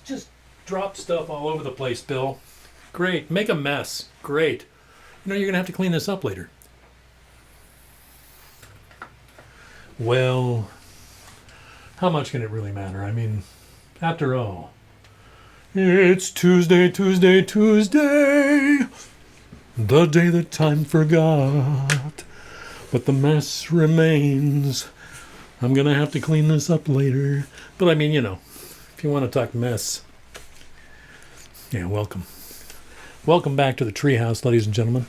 just drop stuff all over the place, Bill. Great. Make a mess. Great. You know, you're going to have to clean this up later. Well, how much can it really matter? I mean, after all, it's Tuesday, Tuesday, Tuesday, the day that time forgot. But the mess remains. I'm going to have to clean this up later. But I mean, you know, if you want to talk mess, yeah, welcome. Welcome back to the Treehouse, ladies and gentlemen.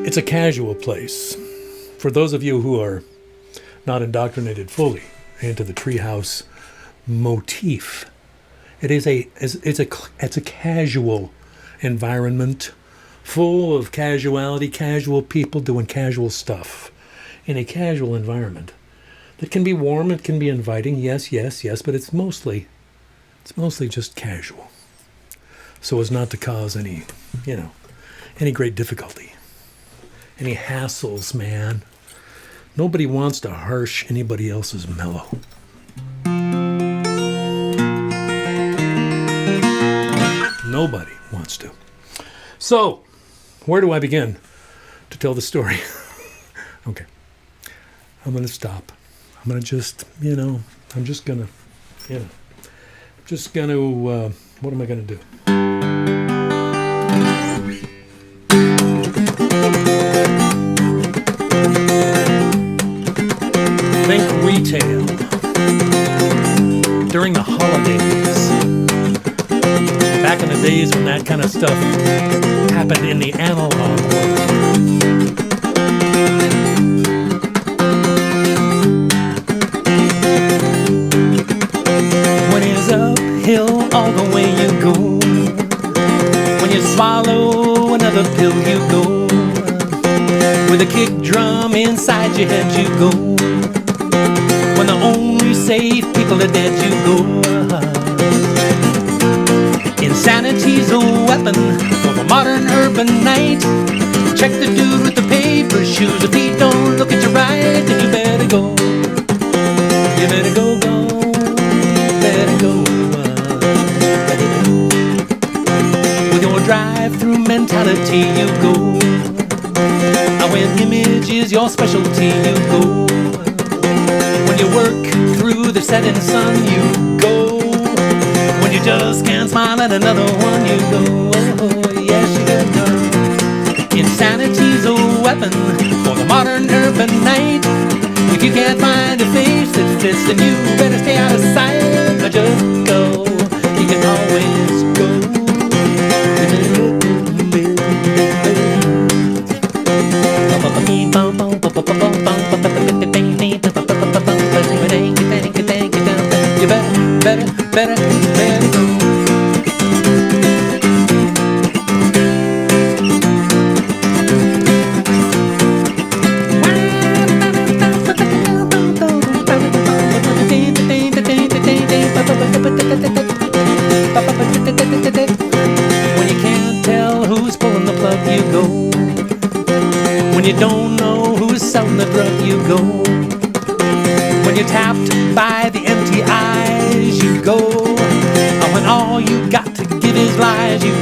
It's a casual place. For those of you who are not indoctrinated fully into the Treehouse motif, it's a casual environment full of casuality, casual people doing casual stuff in a casual environment that can be warm, it can be inviting, yes, but it's mostly just casual, so as not to cause any great difficulty, any hassles, man. Nobody wants to harsh anybody else's mellow. Nobody wants to. So, where do I begin to tell the story? Okay. I'm going to stop. I'm going to just, what am I going to do? Think retail. During the holidays. Back in the days when that kind of stuff happened in the analog world. When it's uphill all the way you go, when you swallow another pill you go, with a kick drum inside your head you go, when the only safe people are dead you go. Insanity's a weapon for the modern urban night. Check the dude with the paper shoes. If he don't look at you right, then you better go. You better go, you better go. With your drive-through mentality you go. And when image is your specialty you go. When you work through the setting sun you go. When you just can't smile at another one, you go, oh, yes, you go. Insanity's a weapon for the modern urban night. If you can't find a face that fits, then you better stay out of sight. Or just go, you can always go. You better go. When you can't tell who's pulling the plug, you go. When you don't know who's selling the drug, you go. When you're tapped by the empty eyes, you go. And when all you got to give is lies, you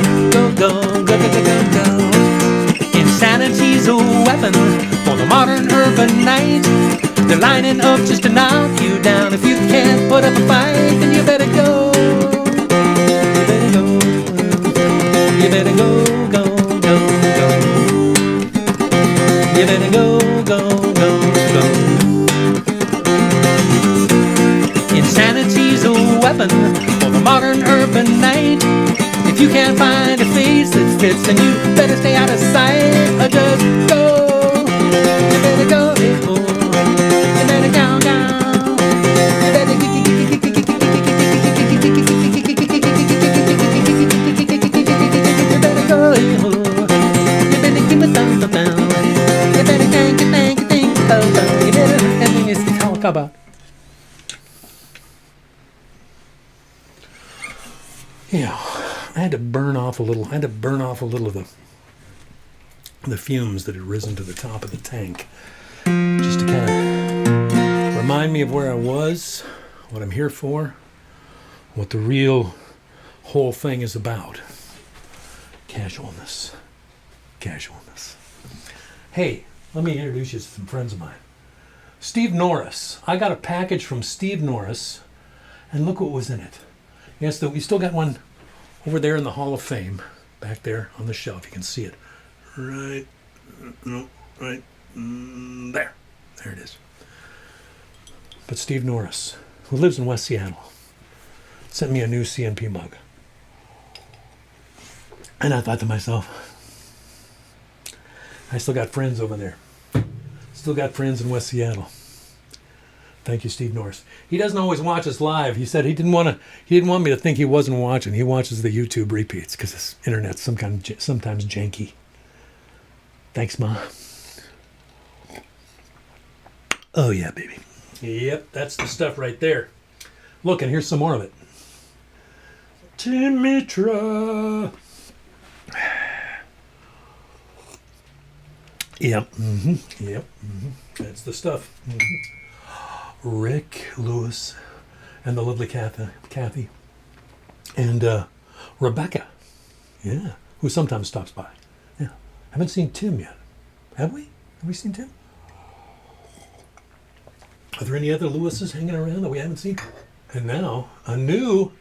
go. Insanity's a weapon for the modern urban night. They're lining up just to knock you down. If you can't put up a fight, then you better go. You better go. You better go. You better go. Insanity's a weapon for the modern urban night. If you can't find a face that fits, then you better stay out of sight. Or just go. You better go. You better go. You better you better go. You better give a thumb. You better think. You better everything is talk about. Yeah, I had to burn off a little of the fumes that had risen to the top of the tank, just to kind of remind remind me of where I was, what I'm here for, what the real whole thing is about. Casualness. Casualness. Hey, let me introduce you to some friends of mine. Steve Norris. I got a package from Steve Norris, and look what was in it. Yes, we still got one over there in the Hall of Fame, back there on the shelf. You can see it. Right. No, right there. There it is. But Steve Norris, who lives in West Seattle, sent me a new CNP mug. And I thought to myself, I still got friends over there. Still got friends in West Seattle. Thank you, Steve Norris. He doesn't always watch us live. He said he didn't want me to think he wasn't watching. He watches the YouTube repeats because his internet's sometimes janky. Thanks, Ma. Oh yeah, baby. Yep, that's the stuff right there. Look, and here's some more of it. Timitra. Yep. Mm-hmm. Yep. Mm-hmm. That's the stuff. Mm-hmm. Rick Lewis and the lovely Kathy and Rebecca. Yeah. Who sometimes stops by. Yeah. Haven't seen Tim yet. Have we? Have we seen Tim? Are there any other Lewises hanging around that we haven't seen? And now a new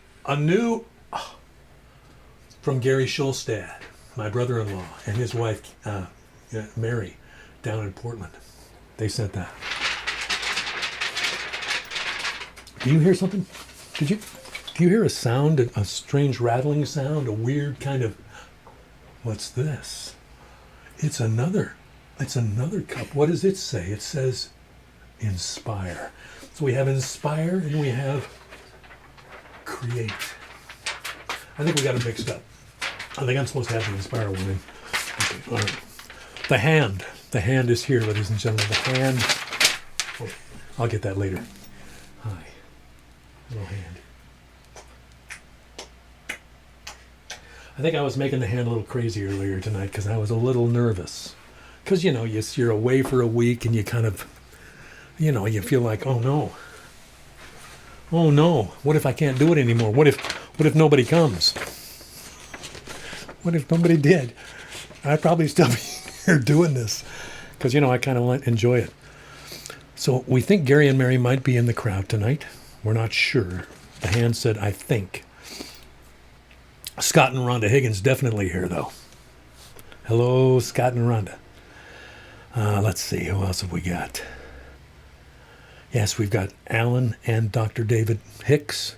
from Gary Schulstad, my brother-in-law, and his wife Mary, down in Portland. They sent that. Do you hear something? Do you hear a sound, a strange rattling sound, a weird kind of, what's this? It's another cup. What does it say? It says inspire. So we have inspire and we have create. I think we got it mixed up. I think I'm supposed to have the inspire one in. Okay, all right. The hand is here, ladies and gentlemen. The hand. Oh, I'll get that later. Hi. Little hand. I think I was making the hand a little crazy earlier tonight because I was a little nervous. Because, you're away for a week and you kind of, you feel like, oh no, what if I can't do it anymore? What if nobody comes? What if nobody did? I'd probably still be here doing this because, I kind of enjoy it. So we think Gary and Mary might be in the crowd tonight. We're not sure. The hand said, I think. Scott and Rhonda Higgins definitely here, though. Hello, Scott and Rhonda. Let's see, who else have we got? Yes, we've got Alan and Dr. David Hicks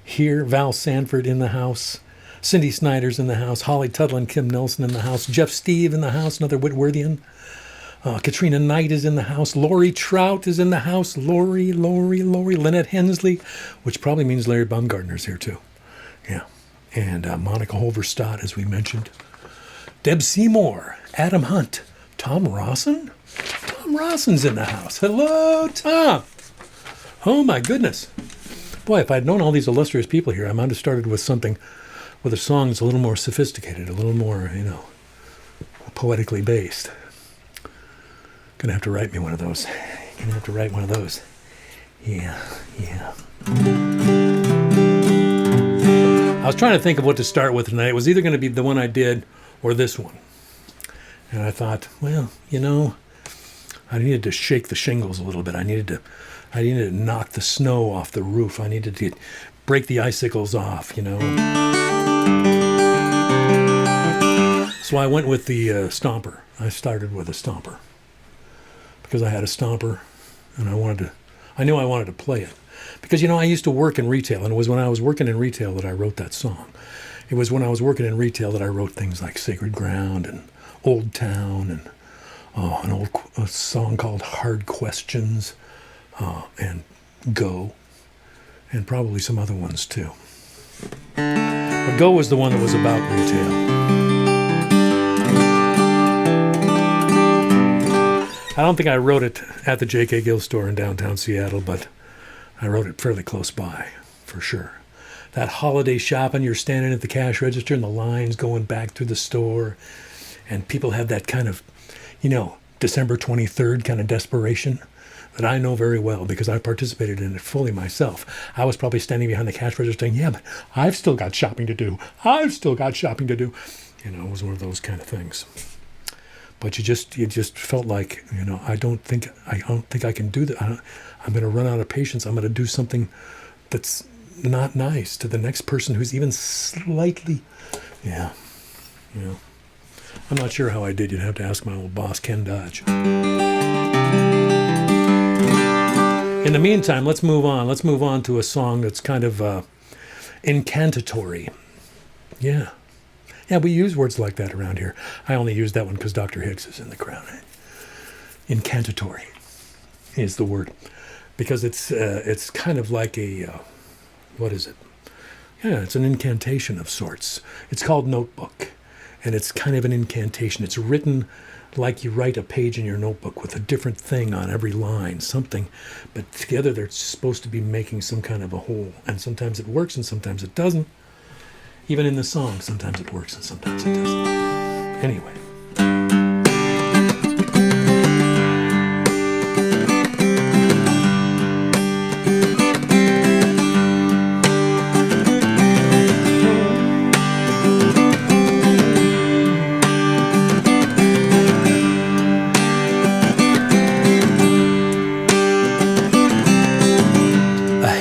here. Val Sanford in the house. Cindy Snyder's in the house. Holly Tuttle and Kim Nelson in the house. Jeff Steve in the house, another Whitworthian. Katrina Knight is in the house. Lori Trout is in the house. Lori. Lynette Hensley, which probably means Larry Baumgartner's here too. Yeah. And Monica Holverstadt, as we mentioned. Deb Seymour. Adam Hunt. Tom Rawson? Tom Rawson's in the house. Hello, Tom. Oh, my goodness. Boy, if I'd known all these illustrious people here, I might have started with something, with a song that's a little more sophisticated, a little more, poetically based. Gonna have to write me one of those. Yeah. I was trying to think of what to start with tonight. It was either going to be the one I did or this one. And I thought, well, I needed to shake the shingles a little bit. I needed to knock the snow off the roof. I needed to break the icicles off, So I went with the stomper. I started with a stomper because I had a stomper and I knew I wanted to play it. Because, I used to work in retail, and it was when I was working in retail that I wrote that song. It was when I was working in retail that I wrote things like Sacred Ground and Old Town and a song called Hard Questions and Go, and probably some other ones too. But Go was the one that was about retail. I don't think I wrote it at the J.K. Gill store in downtown Seattle, but I wrote it fairly close by, for sure. That holiday shopping, you're standing at the cash register and the line's going back through the store, and people have that kind of, December 23rd kind of desperation. that I know very well because I participated in it fully myself. I was probably standing behind the cash register saying, yeah, but I've still got shopping to do. I've still got shopping to do. You know, it was one of those kind of things. But you just felt like, you know, I don't think I can do that. I'm going to run out of patience. I'm going to do something that's not nice to the next person who's even slightly, yeah. I'm not sure how I did. You'd have to ask my old boss, Ken Dodge. In the meantime, let's move on. Let's move on to a song that's kind of incantatory. Yeah, we use words like that around here. I only use that one because Dr. Hicks is in the crowd. Incantatory is the word. Because it's kind of like a, what is it? Yeah, it's an incantation of sorts. It's called Notebook. And it's kind of an incantation. It's written like you write a page in your notebook with a different thing on every line, something. But together they're supposed to be making some kind of a whole. And sometimes it works and sometimes it doesn't. Even in the song, sometimes it works and sometimes it doesn't. Anyway.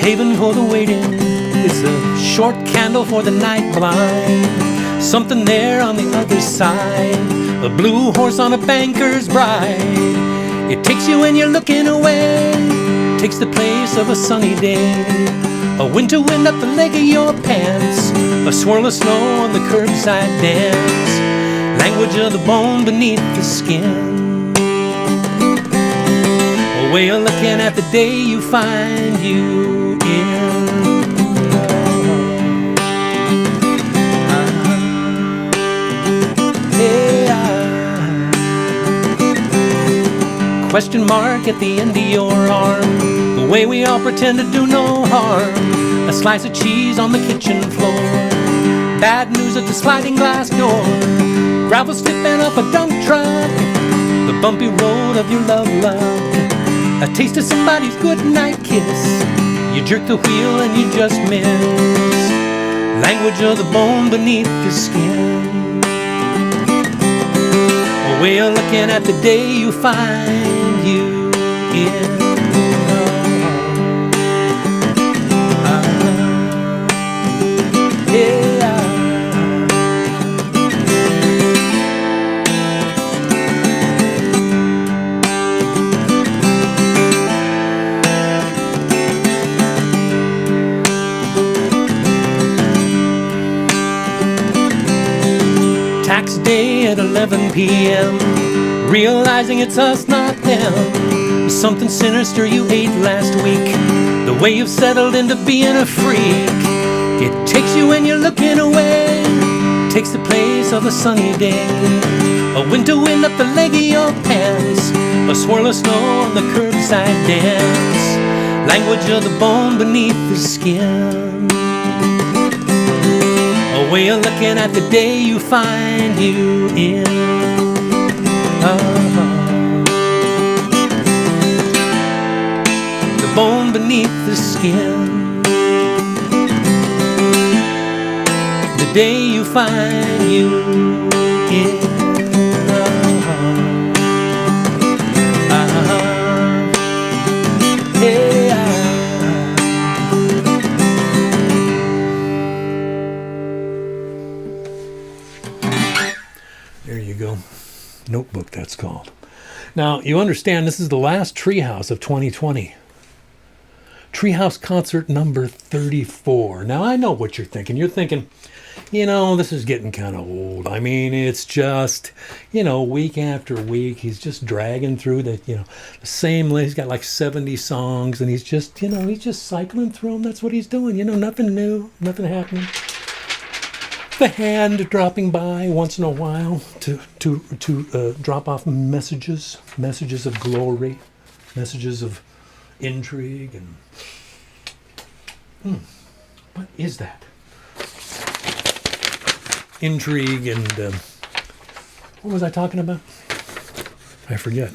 Haven for the waiting is a short candle for the night blind. Something there on the other side, a blue horse on a banker's bride. It takes you when you're looking away, takes the place of a sunny day. A winter wind up the leg of your pants, a swirl of snow on the curbside dance. Language of the bone beneath the skin, a way of looking at the day you find you in. Question mark at the end of your arm, the way we all pretend to do no harm. A slice of cheese on the kitchen floor, bad news at the sliding glass door. Gravel slipping off a dump truck, the bumpy road of your love. A taste of somebody's goodnight kiss, you jerk the wheel and you just miss. Language of the bone beneath the skin, a way of looking at the day you find you in. Tax day at 11 p.m., realizing it's us, not them. Something sinister you ate last week, the way you've settled into being a freak. It takes you when you're looking away, takes the place of a sunny day. A winter wind up the leg of your pants, a swirl of snow on the curbside dance. Language of the bone beneath the skin, a way of looking at the day you find you in. The bone beneath the skin, the day you find you in. There you go. Notebook, that's called. Now, you understand this is the last Treehouse of 2020. Treehouse concert number 34. Now, I know what you're thinking. You're thinking, you know, this is getting kind of old. I mean, it's just, you know, week after week, he's just dragging through the same list. He's got like 70 songs, and he's just, he's just cycling through them. That's what he's doing. Nothing new, nothing happening. The hand dropping by once in a while to drop off messages of glory, messages of intrigue, and what is that? Intrigue and what was I talking about? I forget.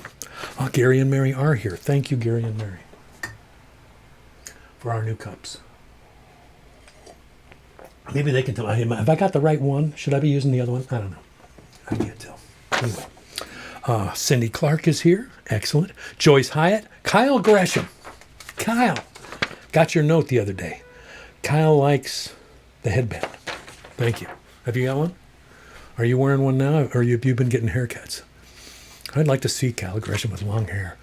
Oh, Gary and Mary are here. Thank you, Gary and Mary, for our new cups. Maybe they can tell. Have I got the right one? Should I be using the other one? I don't know. I can't tell. Anyway, Cindy Clark is here. Excellent. Joyce Hyatt. Kyle Gresham. Kyle. Got your note the other day. Kyle likes the headband. Thank you. Have you got one? Are you wearing one now, or have you been getting haircuts? I'd like to see Kyle Gresham with long hair.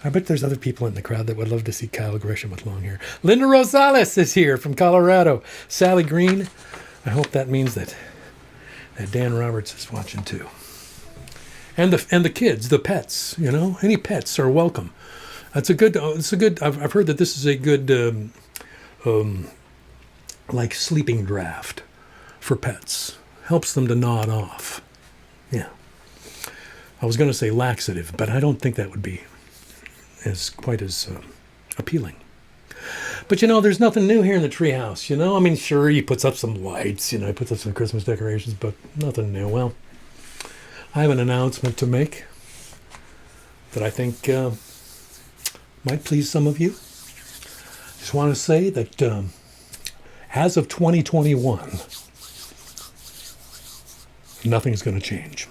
I bet there's other people in the crowd that would love to see Kyle Gresham with long hair. Linda Rosales is here from Colorado. Sally Green. I hope that means that Dan Roberts is watching too. And the kids, the pets, any pets are welcome. It's a good. I've heard that this is a good, like sleeping draft for pets. Helps them to nod off. Yeah. I was going to say laxative, but I don't think that would be quite as appealing. But there's nothing new here in the treehouse. I mean, sure, he puts up some lights. He puts up some Christmas decorations, but nothing new. Well, I have an announcement to make that I think might please some of you. Just want to say that as of 2021, nothing's going to change.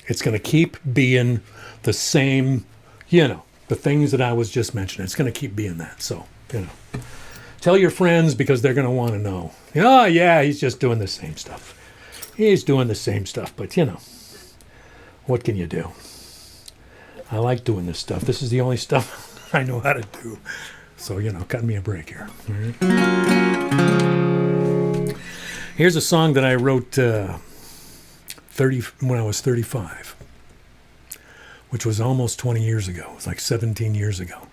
It's going to keep being the same, the things that I was just mentioning. It's going to keep being that. So, tell your friends because they're going to want to know. Oh, yeah, he's just doing the same stuff. He's doing the same stuff, but, what can you do? I like doing this stuff. This is the only stuff I know how to do. So, cut me a break here. All right? Here's a song that I wrote when I was 35, which was almost 20 years ago. It was like 17 years ago.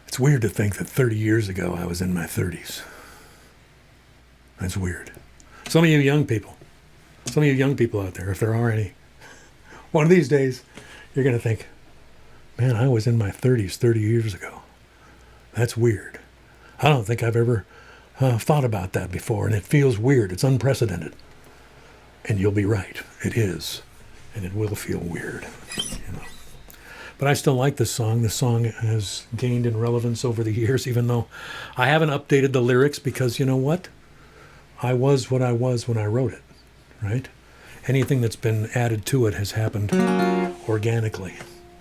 It's weird to think that 30 years ago I was in my 30s. That's weird. Some of you young people out there, if there are any, one of these days you're going to think, man, I was in my 30s 30 years ago. That's weird. I don't think I've ever thought about that before, and it feels weird. It's unprecedented. And you'll be right. It is. And it will feel weird. But I still like this song. The song has gained in relevance over the years, even though I haven't updated the lyrics because, you know what? I was what I was when I wrote it, right? Anything that's been added to it has happened organically.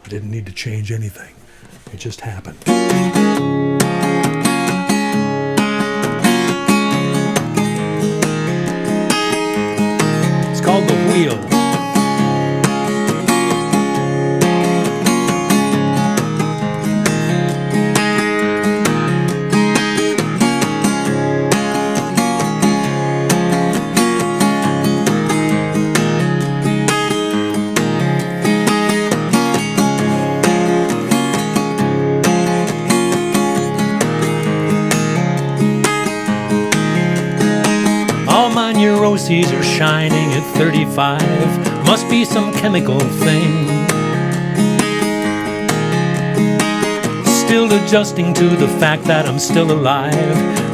I didn't need to change anything. It just happened. Called The Wheel. All my neuroses are shining at 35. Must be some chemical thing. Still adjusting to the fact that I'm still alive.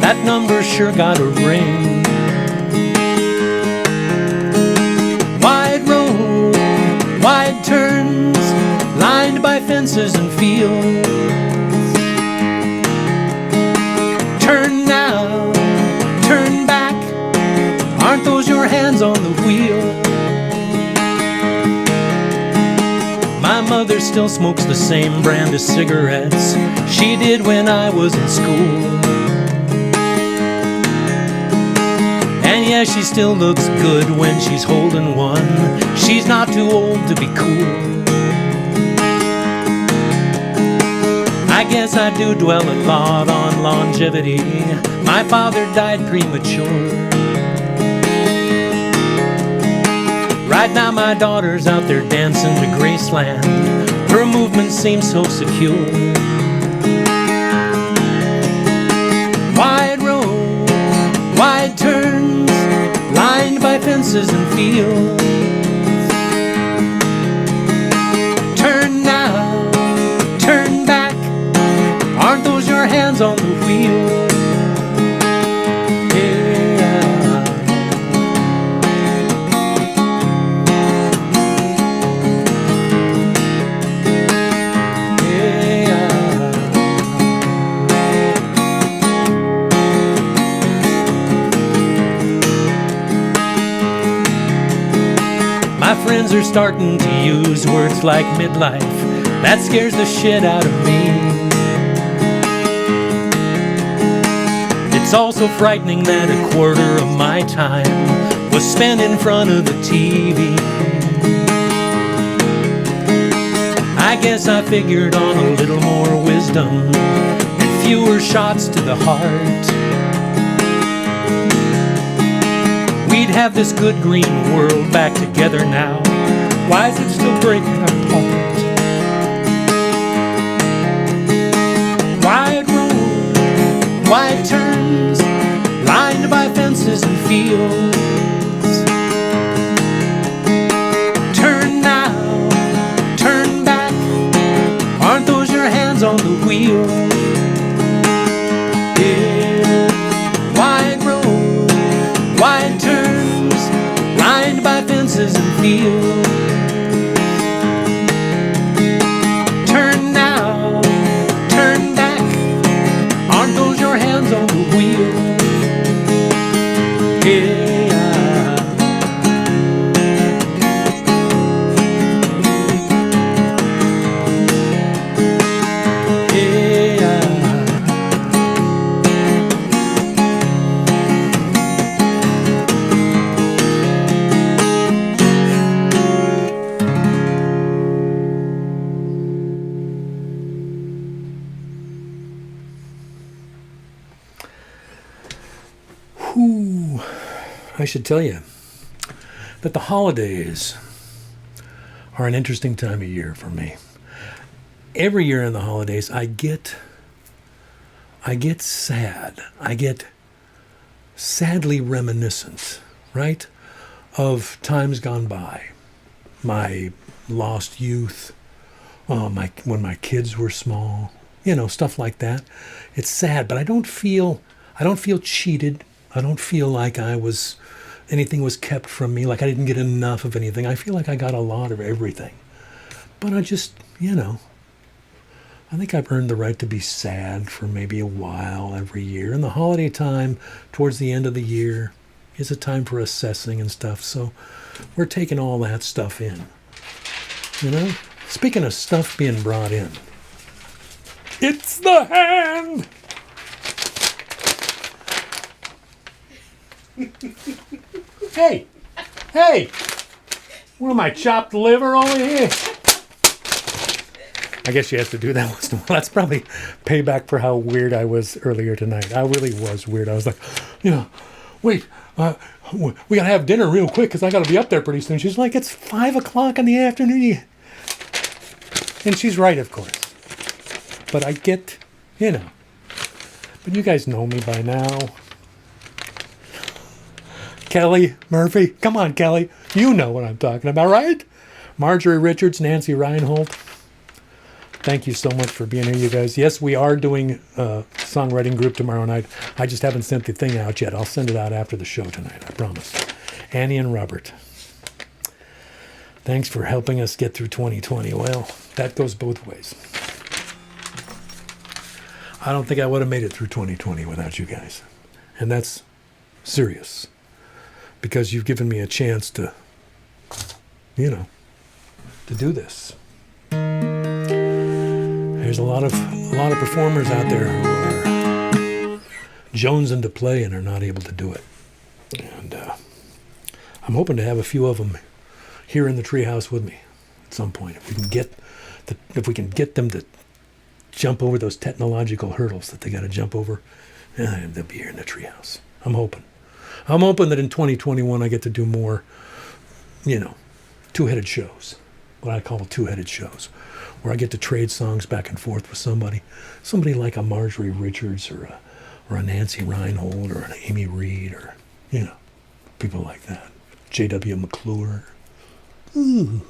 That number sure got a ring. Wide road, wide turns, lined by fences and fields. Turn now, turn back. Aren't those your hands on the wheel? My mother still smokes the same brand of cigarettes she did when I was in school. And yeah, she still looks good when she's holding one. She's not too old to be cool. I guess I do dwell a lot on longevity. My father died premature. Right now my daughter's out there dancing to Graceland. Her movement seems so secure. Wide road, wide turns, lined by fences and fields. Turn now, turn back. Aren't those your hands on the wheel? friends are starting to use words like midlife. That scares the shit out of me. It's also frightening that a quarter of my time was spent in front of the TV. I guess I figured on a little more wisdom and fewer shots to the heart. We'd have this good green world back together now. Why is it still breaking apart? Wide road, wide turns, lined by fences and fields. Turn now, turn back. Aren't those your hands on the wheel? Yeah. Wide road, wide turns, lined by fences and fields. Turn now, turn back. Aren't those your hands on the wheel? Yeah. I should tell you that the holidays are an interesting time of year for me. Every year in the holidays, I get sad. I get sadly reminiscent, right, of times gone by. My lost youth, when my kids were small, stuff like that. It's sad, but I don't feel cheated. I don't feel like anything was kept from me, like I didn't get enough of anything. I feel like I got a lot of everything. But I just, I think I've earned the right to be sad for maybe a while every year. And the holiday time, towards the end of the year, is a time for assessing and stuff. So we're taking all that stuff in. Speaking of stuff being brought in, it's the hand! Hey! What am I, chopped liver over here? I guess she has to do that once in a while. That's probably payback for how weird I was earlier tonight. I really was weird. I was like, wait, we gotta have dinner real quick because I gotta be up there pretty soon. She's like, it's 5 o'clock in the afternoon. And she's right, of course. But I get, But you guys know me by now. Kelly Murphy. Come on, Kelly. You know what I'm talking about, right? Marjorie Richards, Nancy Reinhold. Thank you so much for being here, you guys. Yes, we are doing a songwriting group tomorrow night. I just haven't sent the thing out yet. I'll send it out after the show tonight, I promise. Annie and Robert. Thanks for helping us get through 2020. Well, that goes both ways. I don't think I would have made it through 2020 without you guys. And that's serious. Because you've given me a chance to, to do this. There's a lot of performers out there who are jonesing to play and are not able to do it. And I'm hoping to have a few of them here in the treehouse with me at some point. If we can get them to jump over those technological hurdles that they got to jump over, they'll be here in the treehouse. I'm hoping that in 2021 I get to do more, two-headed shows, what I call two-headed shows, where I get to trade songs back and forth with somebody like a Marjorie Richards or a Nancy Reinhold or an Amy Reed or, people like that. J.W. McClure. Ooh,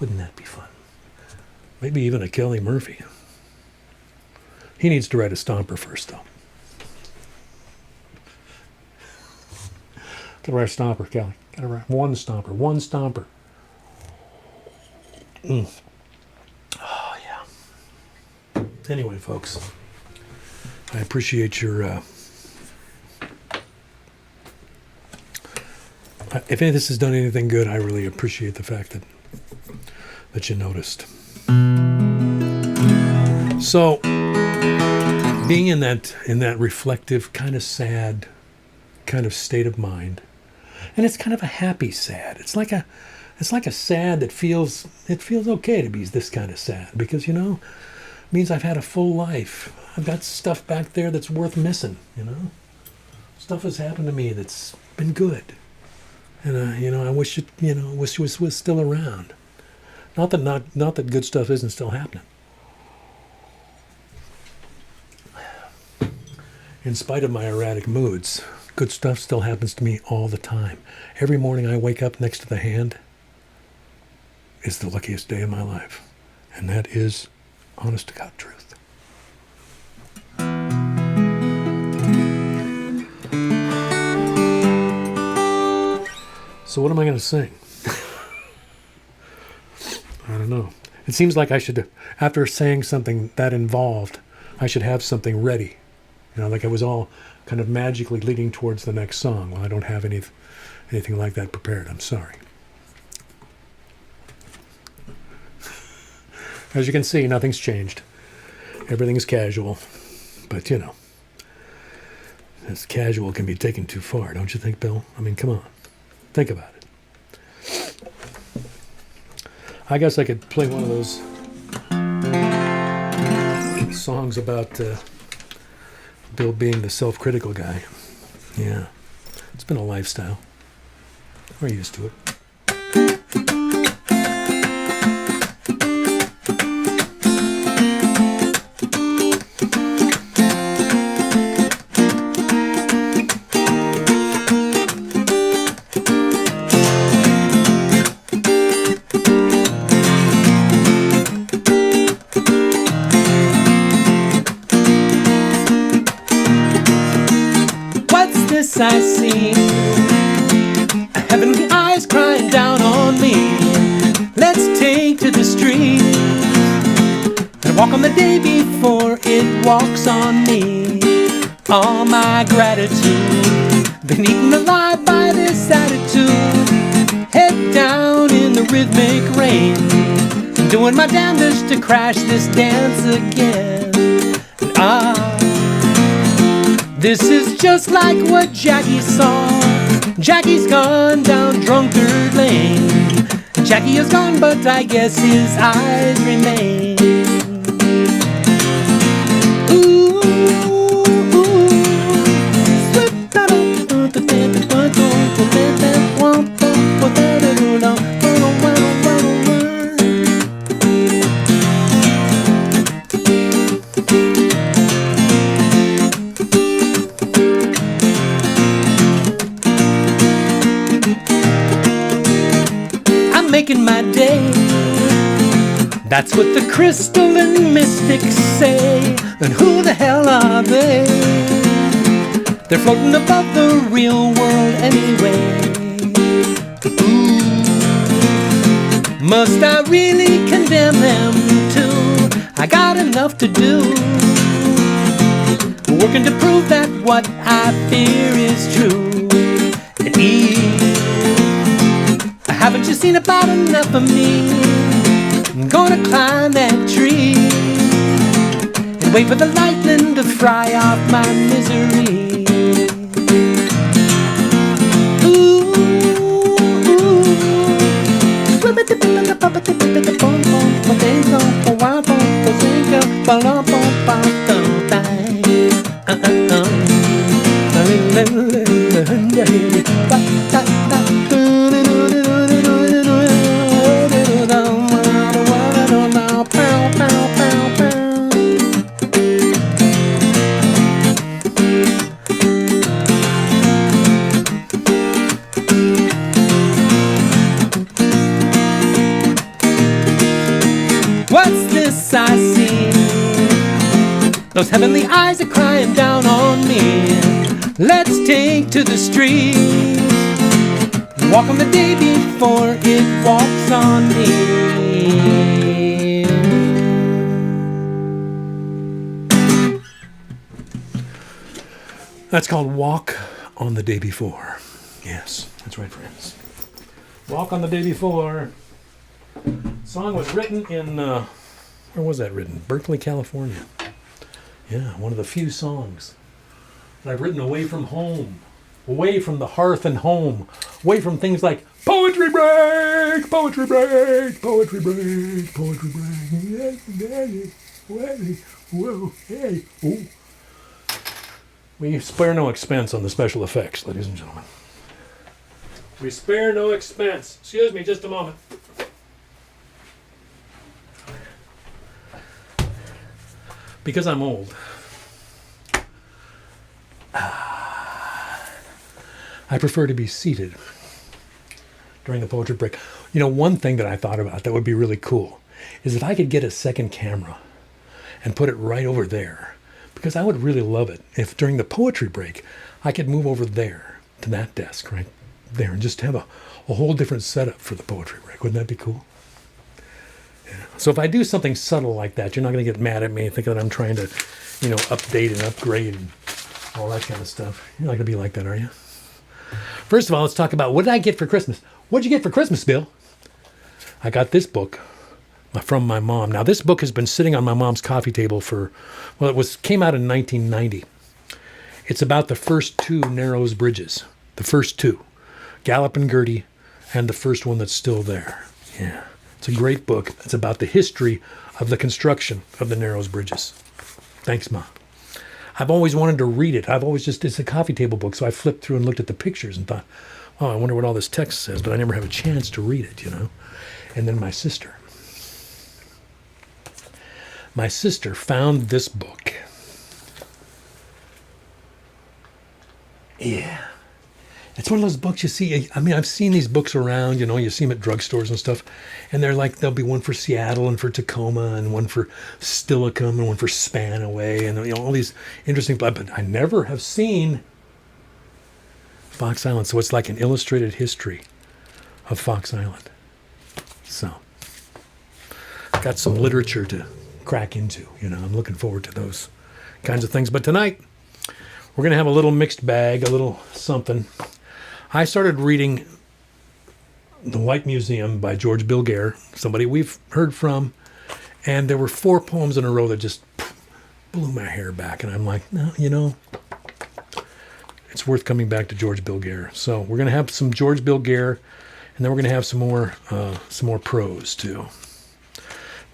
wouldn't that be fun? Maybe even a Kelly Murphy. He needs to write a stomper first, though. Gotta write a stomper, Kelly. Gotta write one stomper. Oh, yeah. Anyway, folks, I appreciate your if any of this has done anything good, I really appreciate the fact that you noticed. So, being in that reflective, kind of sad, kind of state of mind, and it's kind of a happy sad. It's like a sad that feels okay to be this kind of sad, because it means I've had a full life. I've got stuff back there that's worth missing. Stuff has happened to me that's been good, and I wish it was still around. Not that good stuff isn't still happening. In spite of my erratic moods, good stuff still happens to me all the time. Every morning I wake up next to the hand is the luckiest day of my life. And that is honest to God truth. So what am I going to sing? I don't know. It seems like I should, after saying something that involved, I should have something ready. Like I was all kind of magically leading towards the next song. Well, I don't have anything like that prepared. I'm sorry. As you can see, nothing's changed. Everything's casual. But, as casual can be taken too far, don't you think, Bill? I mean, come on. Think about it. I guess I could play one of those songs about Bill being the self-critical guy. Yeah. It's been a lifestyle. We're used to it. I see heavenly eyes crying down on me. Let's take to the street and walk on the day before it walks on me. All my gratitude been eaten alive by this attitude. Head down in the rhythmic rain, doing my damnedest to crash this dance again. This is just like what Jackie saw. Jackie's gone down Drunkard Lane. Jackie is gone, but I guess his eyes remain. Ooh, making my day. That's what the crystalline mystics say. And who the hell are they? They're floating above the real world anyway. Ooh, must I really condemn them too? I got enough to do, working to prove that what I fear is true. And haven't you seen about enough of me? I'm gonna climb that tree and wait for the lightning to fry off my misery. Ooh, what's this I see? Those heavenly eyes are crying down on me. Let's take to the streets, walk on the day before it walks on me. That's called Walk on the Day Before. Yes, that's right, friends. Walk on the Day Before. Song was written in, where was that written? Berkeley, California. Yeah, one of the few songs that I've written away from home, away from the hearth and home, away from things like poetry break, poetry break, poetry break, poetry break. Whoa, hey, ooh. We spare no expense on the special effects, ladies and gentlemen. We spare no expense. Excuse me just a moment. Because I'm old, I prefer to be seated during the poetry break. You know, one thing that I thought about that would be really cool is if I could get a second camera and put it right over there, because I would really love it if during the poetry break I could move over there to that desk right there and just have a whole different setup for the poetry break. Wouldn't that be cool? Yeah. So if I do something subtle like that, you're not going to get mad at me thinking that I'm trying to, update and upgrade and all that kind of stuff. You're not going to be like that, are you? First of all, let's talk about what did I get for Christmas? What'd you get for Christmas, Bill? I got this book from my mom. Now, this book has been sitting on my mom's coffee table came out in 1990. It's about the first two Narrows bridges. The first two. Gallup and Gertie, and the first one that's still there. Yeah. It's a great book. It's about the history of the construction of the Narrows bridges. Thanks, Mom. I've always wanted to read it. It's a coffee table book, so I flipped through and looked at the pictures and thought, oh, I wonder what all this text says, but I never have a chance to read it, And then my sister found this book. Yeah. It's one of those books you see. I mean, I've seen these books around, you see them at drugstores and stuff. And there'll be one for Seattle and for Tacoma and one for Steilacoom and one for Spanaway and, all these interesting, but I never have seen Fox Island. So it's like an illustrated history of Fox Island. So got some literature to crack into, I'm looking forward to those kinds of things. But tonight we're going to have a little mixed bag, a little something. I started reading The White Museum by George Bilger, somebody we've heard from, and there were 4 poems in a row that just blew my hair back, and I'm like, no, it's worth coming back to George Bilger. So we're going to have some George Bilger, and then we're going to have some more prose too.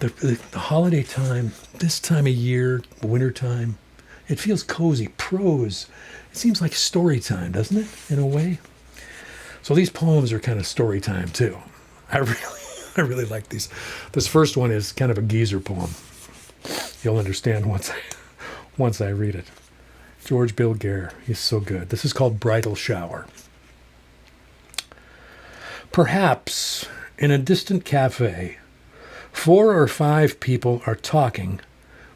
The holiday time, this time of year, winter time, it feels cozy. Prose, it seems like story time, doesn't it, in a way? So these poems are kind of story time too. I really like these. This first one is kind of a geezer poem. You'll understand once I read it. George Bilger, he's so good. This is called Bridal Shower. Perhaps in a distant cafe, 4 or 5 people are talking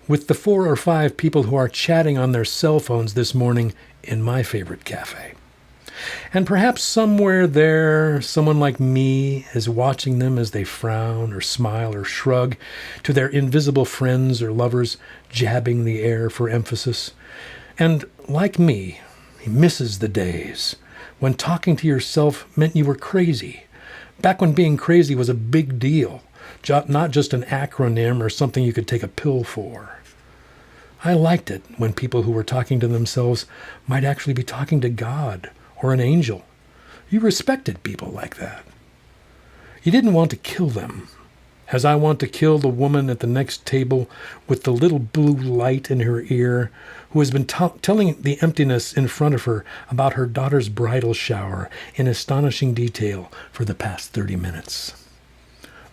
with the 4 or 5 people who are chatting on their cell phones this morning in my favorite cafe. And perhaps somewhere there, someone like me is watching them as they frown or smile or shrug to their invisible friends or lovers, jabbing the air for emphasis. And like me, he misses the days when talking to yourself meant you were crazy. Back when being crazy was a big deal, not just an acronym or something you could take a pill for. I liked it when people who were talking to themselves might actually be talking to God or an angel. You respected people like that. You didn't want to kill them, as I want to kill the woman at the next table with the little blue light in her ear, who has been telling the emptiness in front of her about her daughter's bridal shower in astonishing detail for the past 30 minutes.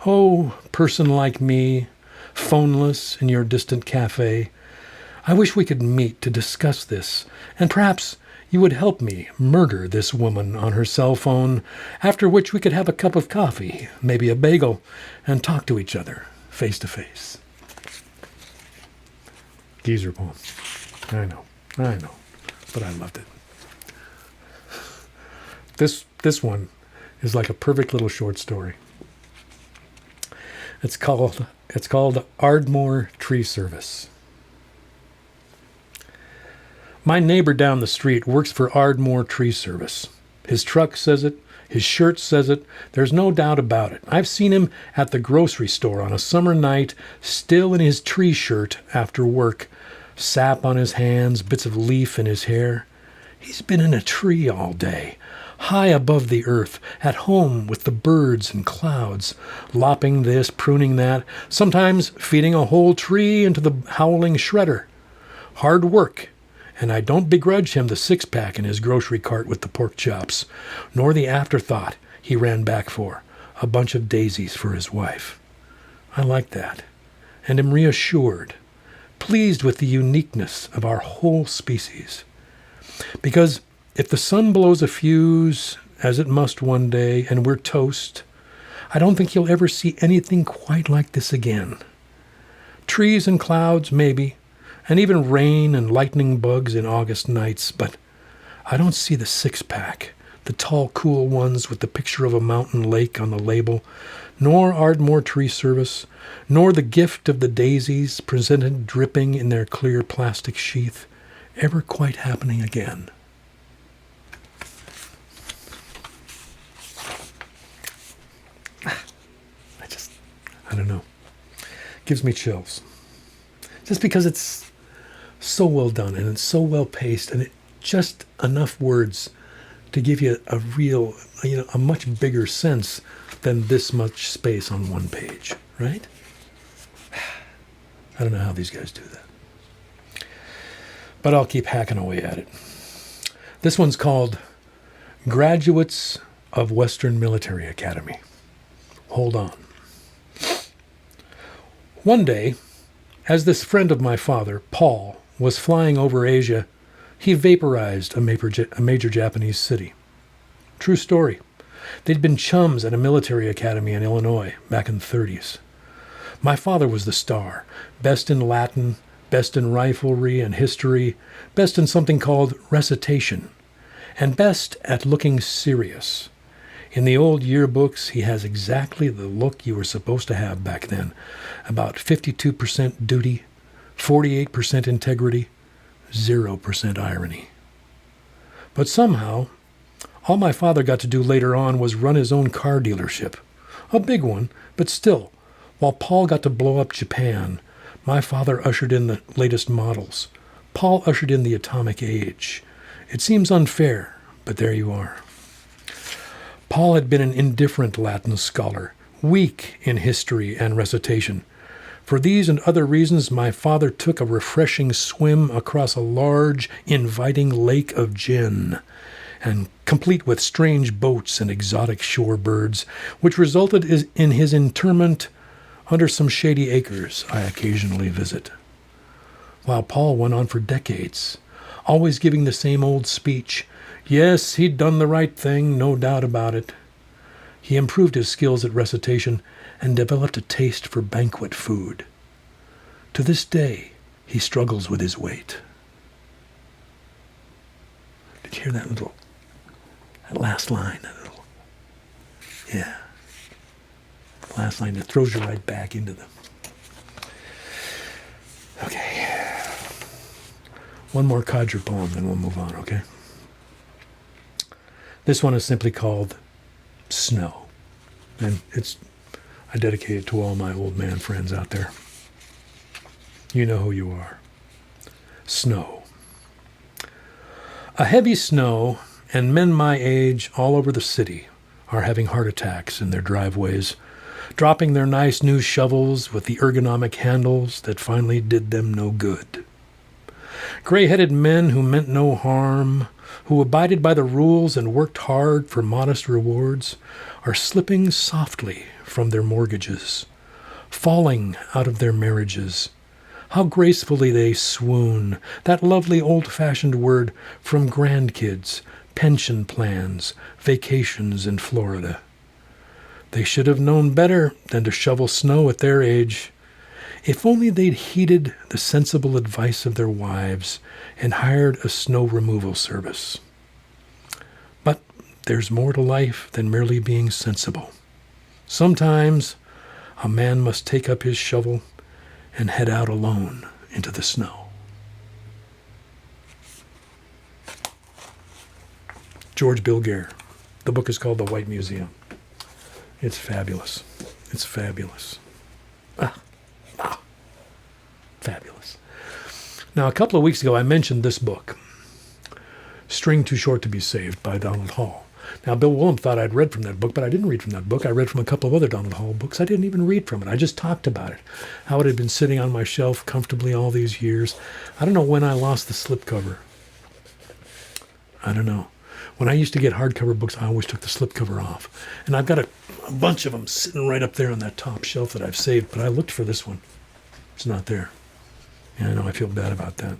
Oh, person like me, phoneless in your distant cafe, I wish we could meet to discuss this, and perhaps you would help me murder this woman on her cell phone, after which we could have a cup of coffee, maybe a bagel, and talk to each other face to face. Geezer poem. I know, but I loved it. This one is like a perfect little short story. It's called Ardmore Tree Service. My neighbor down the street works for Ardmore Tree Service. His truck says it. His shirt says it. There's no doubt about it. I've seen him at the grocery store on a summer night, still in his tree shirt after work, sap on his hands, bits of leaf in his hair. He's been in a tree all day, high above the earth, at home with the birds and clouds, lopping this, pruning that, sometimes feeding a whole tree into the howling shredder. Hard work, and I don't begrudge him the six-pack in his grocery cart with the pork chops, nor the afterthought he ran back for, a bunch of daisies for his wife. I like that, and am reassured, pleased with the uniqueness of our whole species. Because if the sun blows a fuse, as it must one day, and we're toast, I don't think you'll ever see anything quite like this again. Trees and clouds, maybe, and even rain and lightning bugs in August nights, but I don't see the six-pack, the tall, cool ones with the picture of a mountain lake on the label, nor Ardmore Tree Service, nor the gift of the daisies presented dripping in their clear plastic sheath, ever quite happening again. I don't know. Gives me chills. Just because it's so well done and it's so well paced and it just enough words to give you a real, a much bigger sense than this much space on one page, right? I don't know how these guys do that. But I'll keep hacking away at it. This one's called Graduates of Western Military Academy. Hold on. One day, as this friend of my father, Paul, was flying over Asia, he vaporized a major Japanese city. True story. They'd been chums at a military academy in Illinois back in the 30s. My father was the star, best in Latin, best in riflery and history, best in something called recitation, and best at looking serious. In the old yearbooks, he has exactly the look you were supposed to have back then. About 52% duty, 48% integrity, 0% irony. But somehow, all my father got to do later on was run his own car dealership. A big one, but still, while Paul got to blow up Japan, my father ushered in the latest models. Paul ushered in the atomic age. It seems unfair, but there you are. Paul had been an indifferent Latin scholar, weak in history and recitation. For these and other reasons, my father took a refreshing swim across a large, inviting lake of gin, and complete with strange boats and exotic shore birds, which resulted in his interment under some shady acres I occasionally visit. While Paul went on for decades, always giving the same old speech. Yes, he'd done the right thing, no doubt about it. He improved his skills at recitation and developed a taste for banquet food. To this day, he struggles with his weight. Did you hear that last line? Yeah. Last line that throws you right back into them. Okay. One more Codger poem, then we'll move on, okay? This one is simply called Snow. And I dedicate it to all my old man friends out there. You know who you are. Snow. A heavy snow, and men my age all over the city are having heart attacks in their driveways, dropping their nice new shovels with the ergonomic handles that finally did them no good. Gray-headed men who meant no harm, who abided by the rules and worked hard for modest rewards, are slipping softly from their mortgages, falling out of their marriages. How gracefully they swoon, that lovely old-fashioned word from grandkids, pension plans, vacations in Florida. They should have known better than to shovel snow at their age. If only they'd heeded the sensible advice of their wives and hired a snow removal service. But there's more to life than merely being sensible. Sometimes a man must take up his shovel and head out alone into the snow. George Bill Gare. The book is called The White Museum. It's fabulous. It's fabulous. Fabulous. Now, a couple of weeks ago, I mentioned this book, String Too Short to Be Saved by Donald Hall. Now, Bill Willem thought I'd read from that book, but I didn't read from that book. I read from a couple of other Donald Hall books. I didn't even read from it. I just talked about it, how it had been sitting on my shelf comfortably all these years. I don't know when I lost the slipcover. I don't know. When I used to get hardcover books, I always took the slipcover off. And I've got a bunch of them sitting right up there on that top shelf that I've saved, but I looked for this one. It's not there. Yeah, I know, I feel bad about that.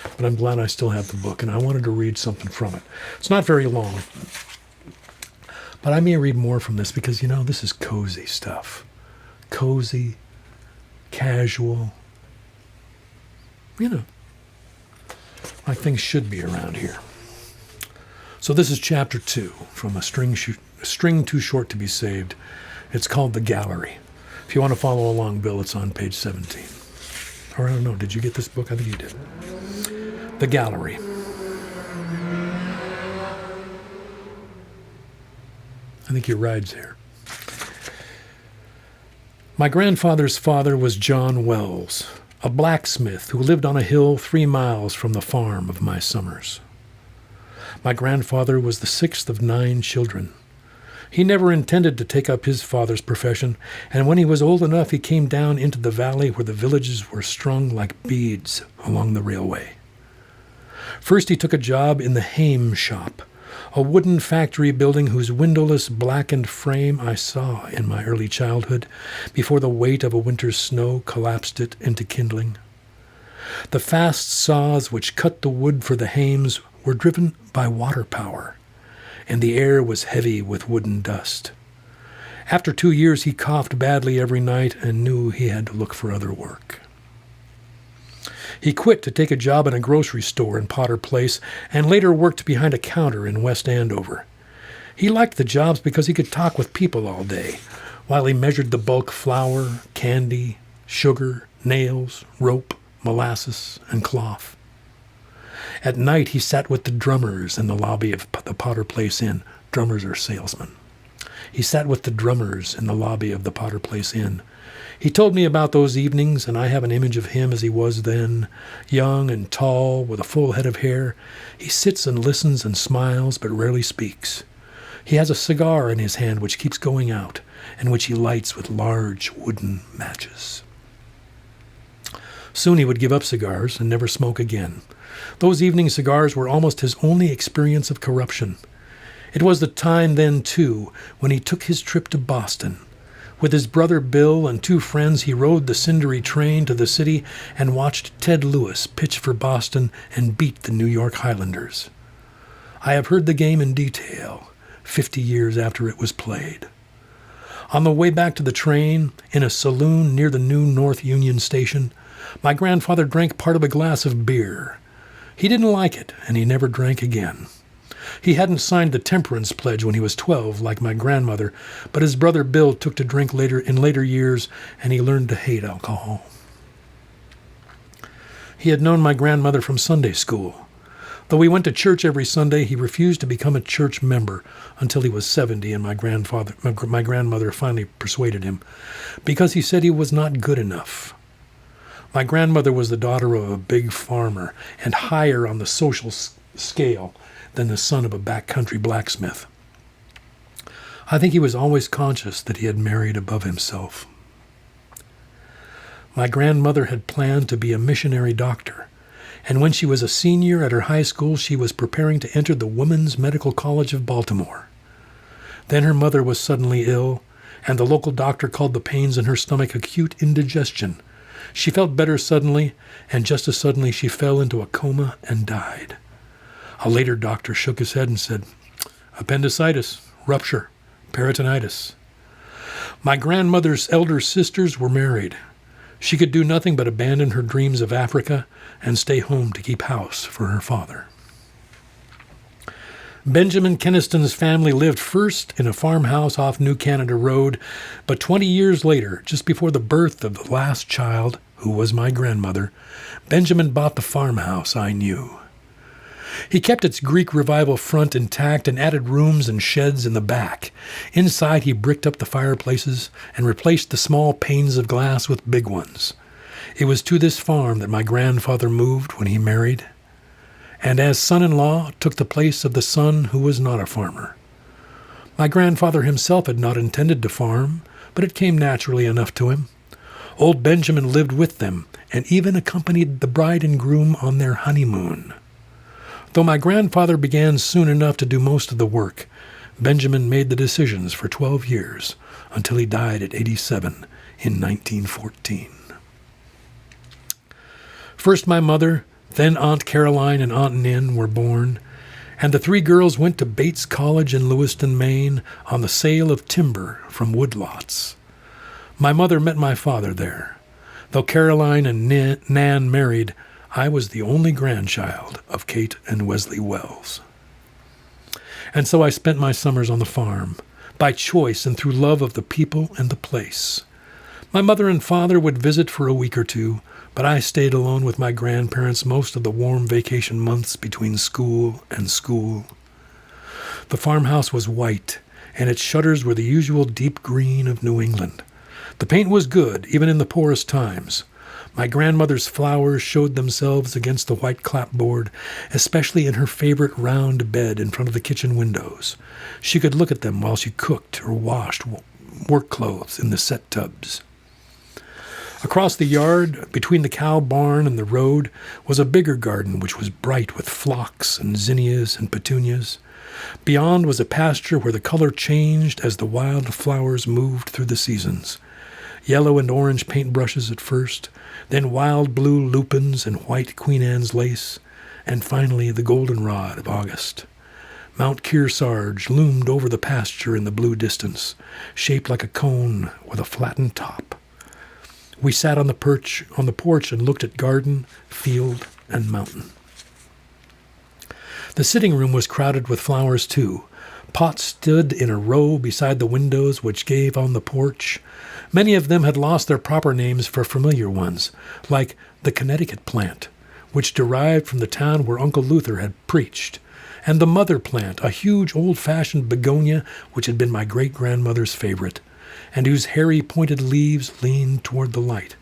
But I'm glad I still have the book, and I wanted to read something from it. It's not very long, but I may read more from this because, this is cozy stuff. Cozy, casual, like things should be around here. So this is chapter 2 from A String Too Short to Be Saved. It's called The Gallery. If you want to follow along, Bill, it's on page 17. Or I don't know, did you get this book? I think you did. The Gallery. I think your ride's here. My grandfather's father was John Wells, a blacksmith who lived on a hill 3 miles from the farm of my summers. My grandfather was the 6th of 9 children. He never intended to take up his father's profession, and when he was old enough, he came down into the valley where the villages were strung like beads along the railway. First, he took a job in the Hame shop, a wooden factory building whose windowless blackened frame I saw in my early childhood before the weight of a winter's snow collapsed it into kindling. The fast saws which cut the wood for the Hames were driven by water power, and the air was heavy with wooden dust. After 2 years, he coughed badly every night and knew he had to look for other work. He quit to take a job in a grocery store in Potter Place and later worked behind a counter in West Andover. He liked the jobs because he could talk with people all day while he measured the bulk flour, candy, sugar, nails, rope, molasses, and cloth. At night, he sat with the drummers in the lobby of the Potter Place Inn. Drummers are salesmen. He sat with the drummers in the lobby of the Potter Place Inn. He told me about those evenings, and I have an image of him as he was then, young and tall, with a full head of hair. He sits and listens and smiles, but rarely speaks. He has a cigar in his hand which keeps going out, and which he lights with large wooden matches. Soon he would give up cigars and never smoke again. Those evening cigars were almost his only experience of corruption. It was the time then, too, when he took his trip to Boston. With his brother Bill and 2 friends, he rode the cindery train to the city and watched Ted Lewis pitch for Boston and beat the New York Highlanders. I have heard the game in detail, 50 years after it was played. On the way back to the train, in a saloon near the new North Union Station, my grandfather drank part of a glass of beer. He didn't like it, and he never drank again. He hadn't signed the temperance pledge when he was 12, like my grandmother, but his brother Bill took to drink in later years, and he learned to hate alcohol. He had known my grandmother from Sunday school. Though we went to church every Sunday, he refused to become a church member until he was 70, and my grandmother finally persuaded him, because he said he was not good enough. My grandmother was the daughter of a big farmer and higher on the social scale than the son of a backcountry blacksmith. I think he was always conscious that he had married above himself. My grandmother had planned to be a missionary doctor, and when she was a senior at her high school, she was preparing to enter the Women's Medical College of Baltimore. Then her mother was suddenly ill, and the local doctor called the pains in her stomach acute indigestion. She felt better suddenly, and just as suddenly she fell into a coma and died. A later doctor shook his head and said, "Appendicitis, rupture, peritonitis." My grandmother's elder sisters were married. She could do nothing but abandon her dreams of Africa and stay home to keep house for her father. Benjamin Keniston's family lived first in a farmhouse off New Canada Road, but 20 years later, just before the birth of the last child, who was my grandmother, Benjamin bought the farmhouse I knew. He kept its Greek Revival front intact and added rooms and sheds in the back. Inside, he bricked up the fireplaces and replaced the small panes of glass with big ones. It was to this farm that my grandfather moved when he married, and as son-in-law took the place of the son who was not a farmer. My grandfather himself had not intended to farm, but it came naturally enough to him. Old Benjamin lived with them and even accompanied the bride and groom on their honeymoon. Though my grandfather began soon enough to do most of the work, Benjamin made the decisions for 12 years until he died at 87 in 1914. First my mother, then Aunt Caroline and Aunt Nin were born, and the three girls went to Bates College in Lewiston, Maine, on the sale of timber from woodlots. My mother met my father there. Though Caroline and Nan married, I was the only grandchild of Kate and Wesley Wells. And so I spent my summers on the farm, by choice and through love of the people and the place. My mother and father would visit for a week or two, but I stayed alone with my grandparents most of the warm vacation months between school and school. The farmhouse was white, and its shutters were the usual deep green of New England. The paint was good, even in the poorest times. My grandmother's flowers showed themselves against the white clapboard, especially in her favorite round bed in front of the kitchen windows. She could look at them while she cooked or washed work clothes in the set tubs. Across the yard, between the cow barn and the road, was a bigger garden which was bright with phlox and zinnias and petunias. Beyond was a pasture where the color changed as the wild flowers moved through the seasons. Yellow and orange paintbrushes at first, then wild blue lupins and white Queen Anne's lace, and finally the goldenrod of August. Mount Kearsarge loomed over the pasture in the blue distance, shaped like a cone with a flattened top. We sat on the porch and looked at garden, field, and mountain. The sitting room was crowded with flowers, too. Pots stood in a row beside the windows which gave on the porch. Many of them had lost their proper names for familiar ones, like the Connecticut plant, which derived from the town where Uncle Luther had preached, and the mother plant, a huge old-fashioned begonia which had been my great-grandmother's favorite, and whose hairy pointed leaves leaned toward the light.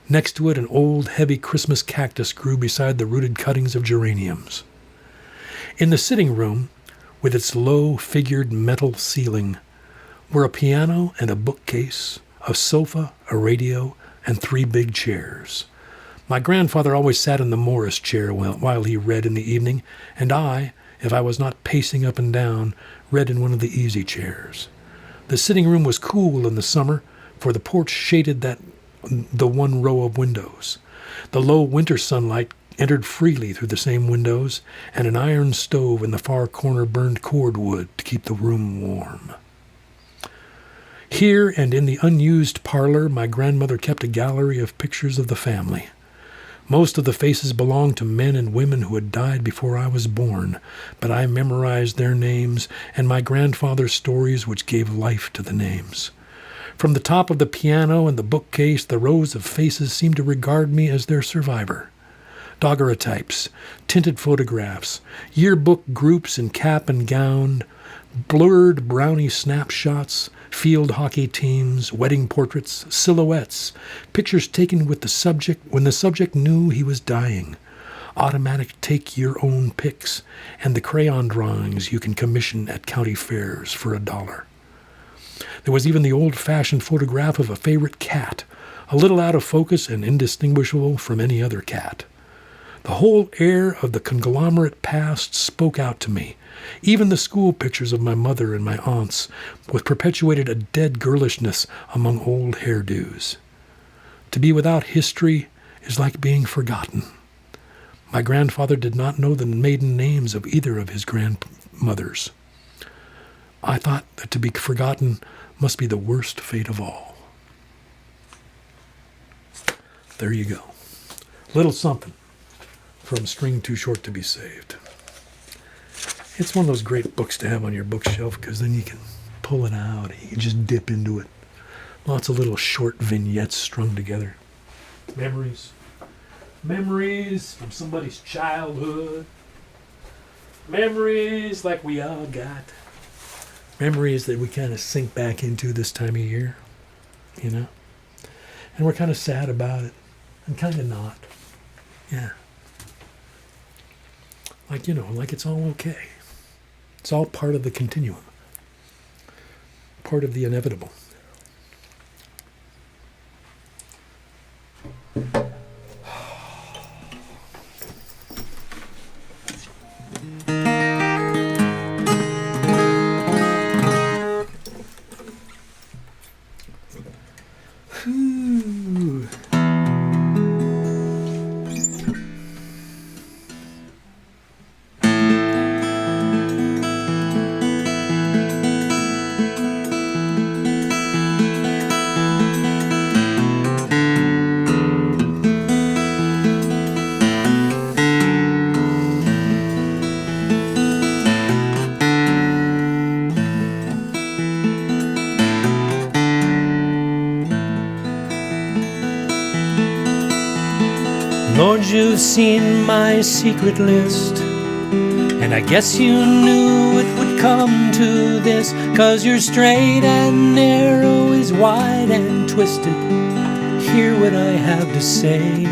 Next to it, an old, heavy Christmas cactus grew beside the rooted cuttings of geraniums. In the sitting room, with its low-figured metal ceiling, were a piano and a bookcase, a sofa, a radio, and 3 big chairs. My grandfather always sat in the Morris chair while he read in the evening, and I, if I was not pacing up and down, read in one of the easy chairs. The sitting room was cool in the summer, for the porch shaded the one row of windows. The low winter sunlight entered freely through the same windows, and an iron stove in the far corner burned cordwood to keep the room warm. Here and in the unused parlor, my grandmother kept a gallery of pictures of the family. Most of the faces belonged to men and women who had died before I was born, but I memorized their names and my grandfather's stories which gave life to the names. From the top of the piano and the bookcase, the rows of faces seemed to regard me as their survivor. Daguerreotypes, tinted photographs, yearbook groups in cap and gown, blurred brownie snapshots, field hockey teams, wedding portraits, silhouettes, pictures taken with the subject when the subject knew he was dying, automatic take-your-own pics, and the crayon drawings you can commission at county fairs for $1. There was even the old-fashioned photograph of a favorite cat, a little out of focus and indistinguishable from any other cat. The whole air of the conglomerate past spoke out to me. Even the school pictures of my mother and my aunts, with perpetuated a dead girlishness among old hairdos. To be without history is like being forgotten. My grandfather did not know the maiden names of either of his grandmothers. I thought that to be forgotten must be the worst fate of all. There you go. Little something from String Too Short to Be Saved. It's one of those great books to have on your bookshelf because then you can pull it out and you can just dip into it. Lots of little short vignettes strung together. Memories. Memories from somebody's childhood. Memories like we all got. Memories that we kind of sink back into this time of year, you know? And we're kind of sad about it, and kind of not. Yeah. Like, like it's all okay. It's all part of the continuum. Part of the inevitable. Whew. Lord, you've seen my secret list, and I guess you knew it would come to this, 'cause you're straight and narrow is wide and twisted. Hear what I have to say.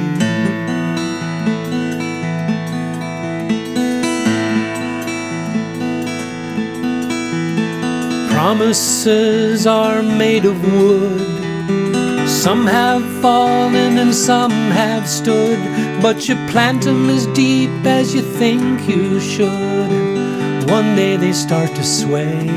Promises are made of wood. Some have fallen and some have stood, but you plant 'em as deep as you think you should, and one day they start to sway.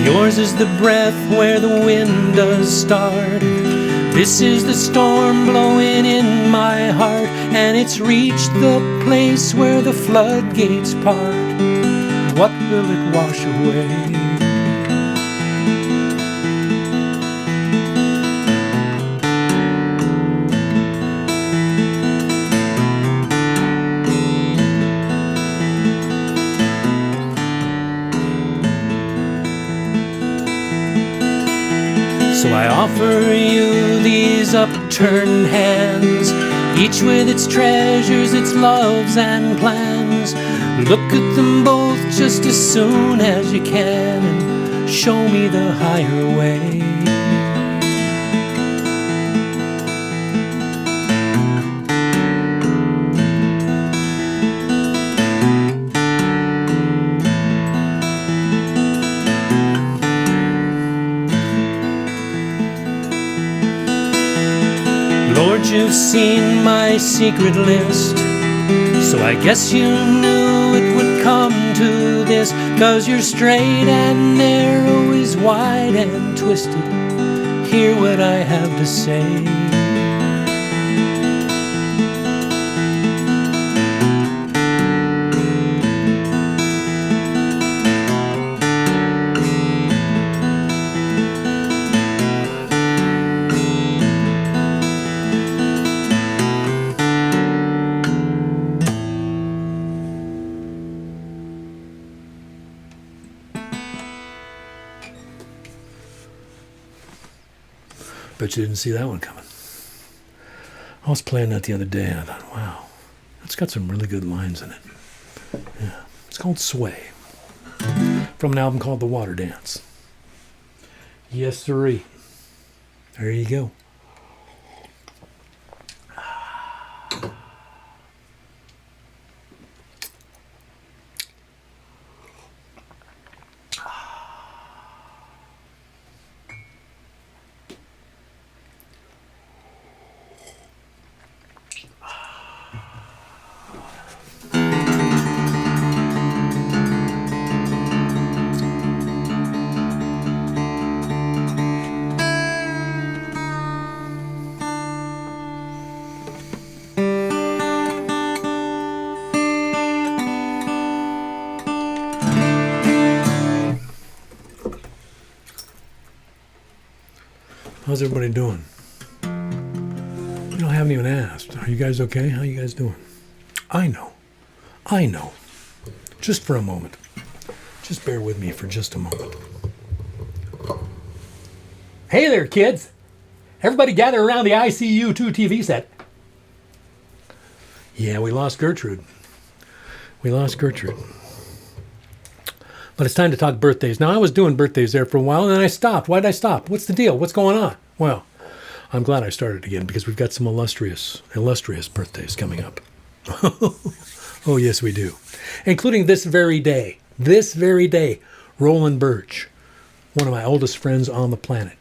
Yours is the breath where the wind does start. This is the storm blowing in my heart, and it's reached the place where the floodgates part. What will it wash away? So I offer you these upturned hands, each with its treasures, its loves and plans. Look at them both just as soon as you can, and show me the higher way. Lord, you've seen my secret list, so I guess you knew it would come to this, 'cause you're straight and narrow is wide and twisted. Hear what I have to say. Bet you didn't see that one coming. I was playing that the other day, and I thought, wow, it's got some really good lines in it. Yeah, it's called Sway, from an album called The Water Dance. Yes, sirree. There you go. How's everybody doing? I haven't even asked. Are you guys okay? How you guys doing? I know. I know. Just for a moment. Just bear with me for just a moment. Hey there, kids. Everybody gather around the ICU2 TV set. Yeah, we lost Gertrude. We lost Gertrude. But it's time to talk birthdays. Now, I was doing birthdays there for a while, and then I stopped. Why did I stop? What's the deal? What's going on? Well, I'm glad I started again because we've got some illustrious birthdays coming up. Oh, yes, we do. Including this very day, Roland Birch, one of my oldest friends on the planet.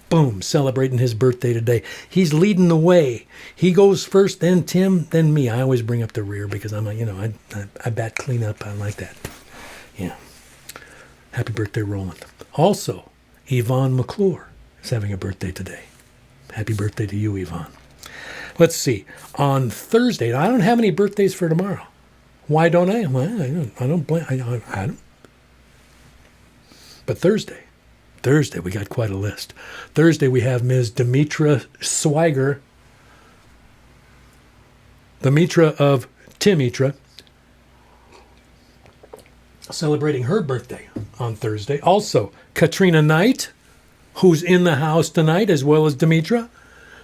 Boom, celebrating his birthday today. He's leading the way. He goes first, then Tim, then me. I always bring up the rear because I'm I bat clean up. I like that. Yeah. Happy birthday, Roland. Also, Yvonne McClure is having a birthday today. Happy birthday to you, Yvonne. Let's see. On Thursday, I don't have any birthdays for tomorrow. Why don't I? Well, I don't blame. I don't. But Thursday, we got quite a list. Thursday, we have Ms. Demetra Swiger, the Mitra of Timitra, celebrating her birthday on Thursday. Also, Katrina Knight, who's in the house tonight, as well as Demetra,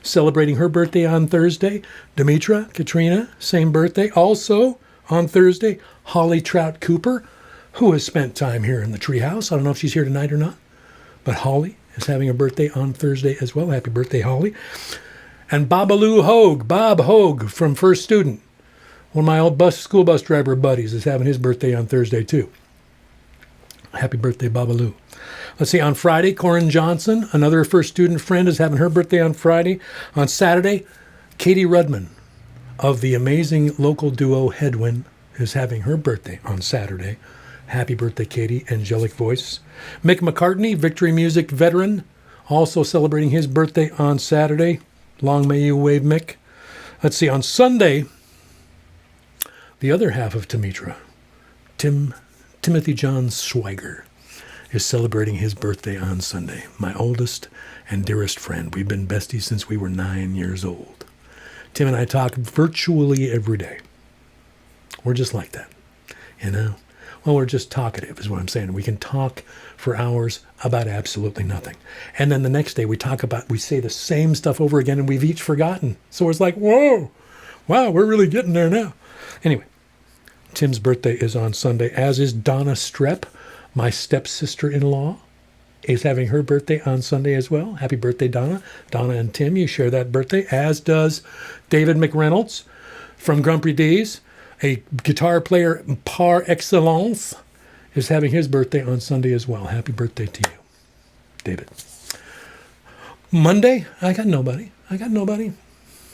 celebrating her birthday on Thursday. Demetra, Katrina, same birthday. Also, on Thursday, Holly Trout Cooper, who has spent time here in the treehouse. I don't know if she's here tonight or not, but Holly is having a birthday on Thursday as well. Happy birthday, Holly. And Babaloo Hogue, Bob Hogue from First Student, one of my old school bus driver buddies, is having his birthday on Thursday too. Happy birthday, Babaloo. Let's see, on Friday, Corin Johnson, another First Student friend, is having her birthday on Friday. On Saturday, Katie Rudman of the amazing local duo Headwind is having her birthday on Saturday. Happy birthday, Katie, angelic voice. Mick McCartney, Victory Music veteran, also celebrating his birthday on Saturday. Long may you wave, Mick. Let's see, on Sunday, the other half of Timitra, Timothy John Schweiger, is celebrating his birthday on Sunday. My oldest and dearest friend. We've been besties since we were 9 years old. Tim and I talk virtually every day. We're just like that, you know? Well, we're just talkative is what I'm saying. We can talk for hours about absolutely nothing. And then the next day we say the same stuff over again and we've each forgotten. So it's like, whoa, wow, we're really getting there now. Anyway, Tim's birthday is on Sunday, as is Donna Strepp, my stepsister-in-law, is having her birthday on Sunday as well. Happy birthday, Donna. Donna and Tim, you share that birthday, as does David McReynolds from Grumpy D's, a guitar player par excellence, is having his birthday on Sunday as well. Happy birthday to you, David. Monday, I got nobody.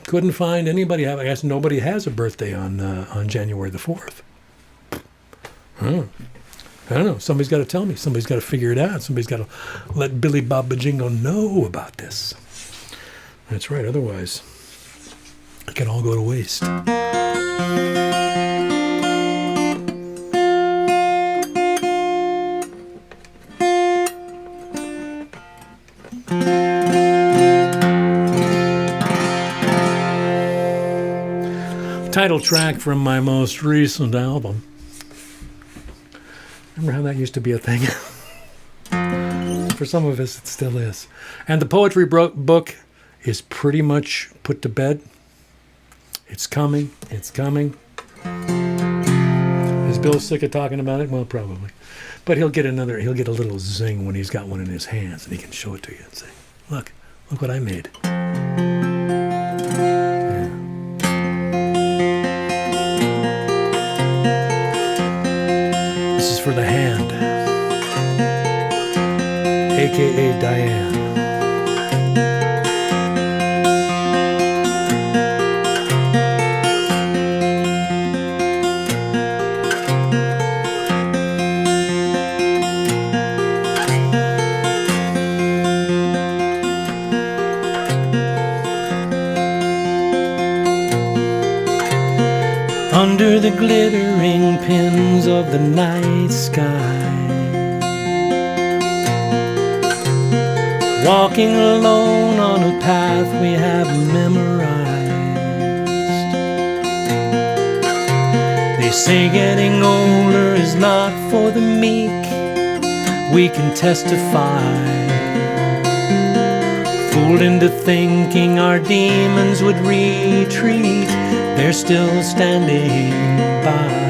Couldn't find anybody. I guess nobody has a birthday on January the 4th. I don't know. Somebody's got to tell me. Somebody's got to figure it out. Somebody's got to let Billy Bob Bajingo know about this. That's right. Otherwise, it can all go to waste. Title track from my most recent album. Remember how that used to be a thing? For some of us, it still is. And the poetry book is pretty much put to bed. It's coming. Is Bill sick of talking about it? Well, probably. But he'll get a little zing when he's got one in his hands and he can show it to you and say, look what I made. For the hand, a.k.a. Diane. Under the glittering pins of the night sky, walking alone on a path we have memorized, say getting older is not for the meek. We can testify. Fooled into thinking our demons would retreat, they're still standing by.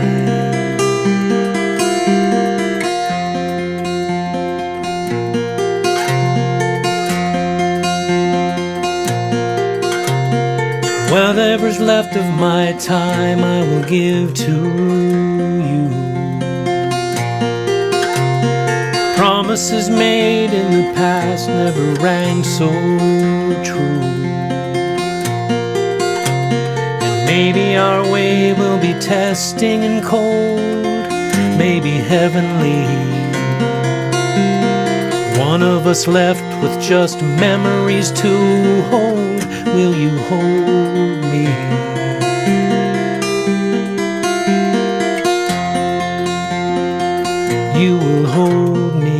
Whatever's left of my time I will give to you. Promises made in the past never rang so true. And maybe our way will be testing and cold, maybe heavenly. One of us left with just memories to hold. Will you hold me? You will hold me.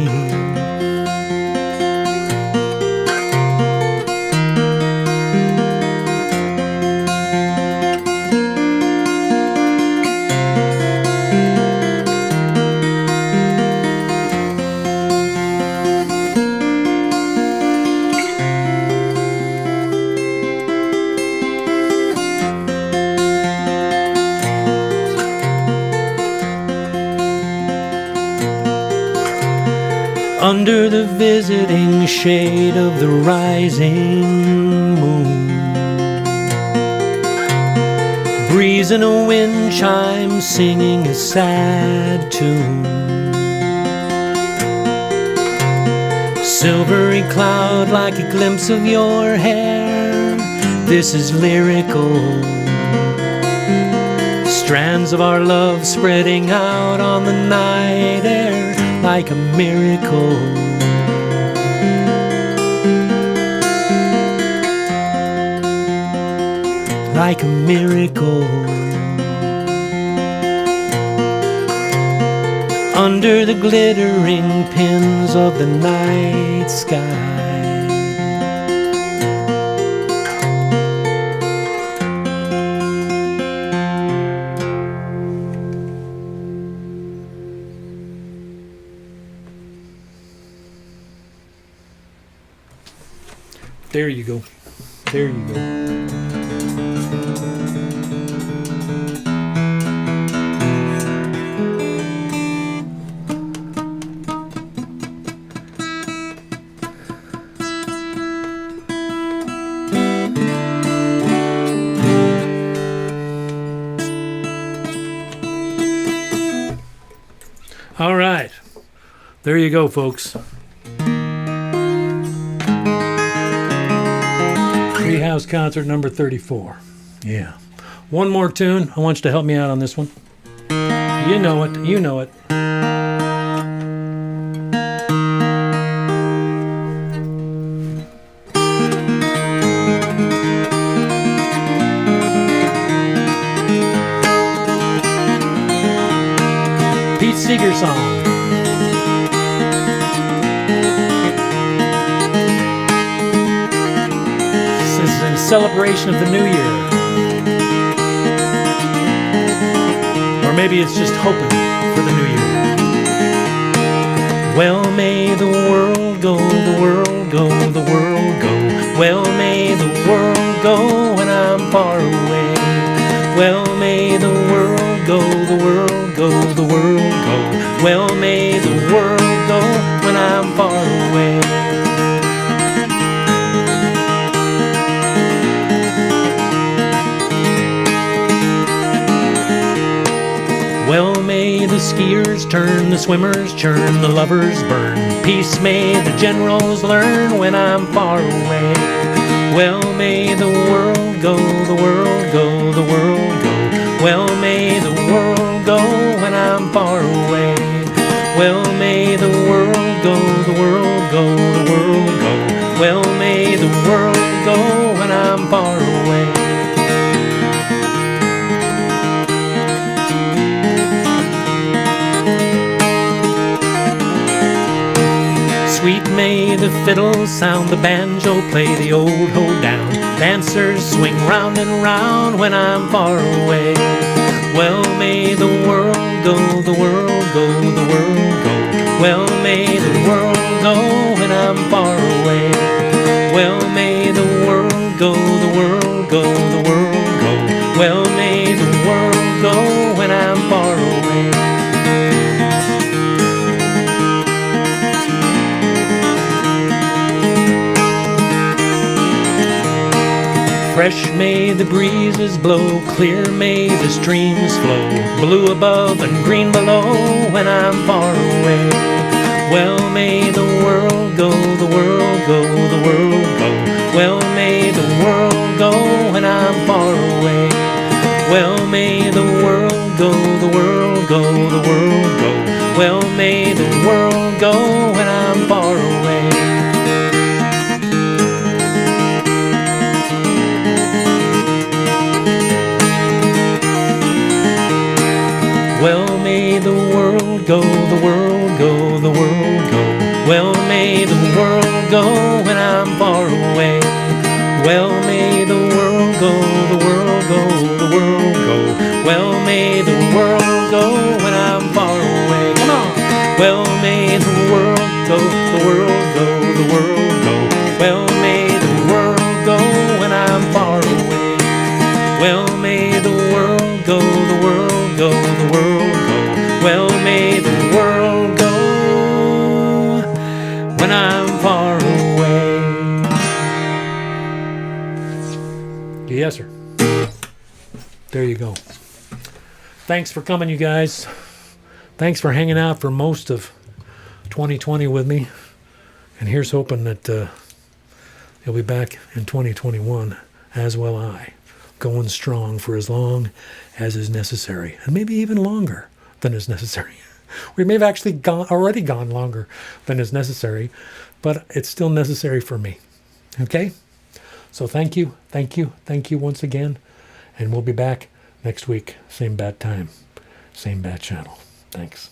Under the visiting shade of the rising moon, breeze and a wind chime singing a sad tune. Silvery cloud like a glimpse of your hair, this is lyrical. Strands of our love spreading out on the night air like a miracle. Like a miracle. Under the glittering pins of the night sky. There you go. There you go. All right. There you go, folks. Treehouse concert number 34. Yeah. One more tune. I want you to help me out on this one. You know it. You know it. Pete Seeger song. In celebration of the new year. Or maybe it's just hoping for the new year. Well, may the world go, the world go, the world go. Well, may the world go when I'm far away. Well, may the world go, the world go, the world go. Well, may the world go when I'm far away. Well, may the skiers turn, the swimmers churn, the lovers burn. Peace may the generals learn when I'm far away. Well, may the world go, the world go, the world go. Well, may the world go when I'm far away. Well, may the world go, the world go, the world go. Well, may the world go when I'm far away. Sweet may the fiddle sound, the banjo play the old hold down. Dancers swing round and round when I'm far away. Well, may the world go, the world go, the world go. Well, may the world go when I'm far away. Well, may the world go, the world go, the world go. Well, may the world go when I'm far away. Fresh may the breezes blow, clear may the streams flow, blue above and green below when I'm far away. Well, may the world go, the world go, the world go. Well, may the world go when I'm far away. Well, may the world go, the world go, the world go. Well, may the world go when I'm far away. Well, may the world go, the world go, the world go. Well, may the world go when I'm far away. Well, may the world go, the world go, the world go. Well, may the world go when I'm far away. Come on. Well, may the world go, the world go, the world go. Well, may the world go when I'm far away. Well, may the world go, the world go, the world go. Well, may the world go when I'm far away. Yes, sir. There you go. Thanks for coming, you guys. Thanks for hanging out for most of 2020 with me. And here's hoping that you'll be back in 2021, as will I, going strong for as long as is necessary, and maybe even longer than is necessary. We may have actually already gone longer than is necessary, but it's still necessary for me. Okay? So thank you once again, and we'll be back next week. Same bad time, same bad channel. Thanks.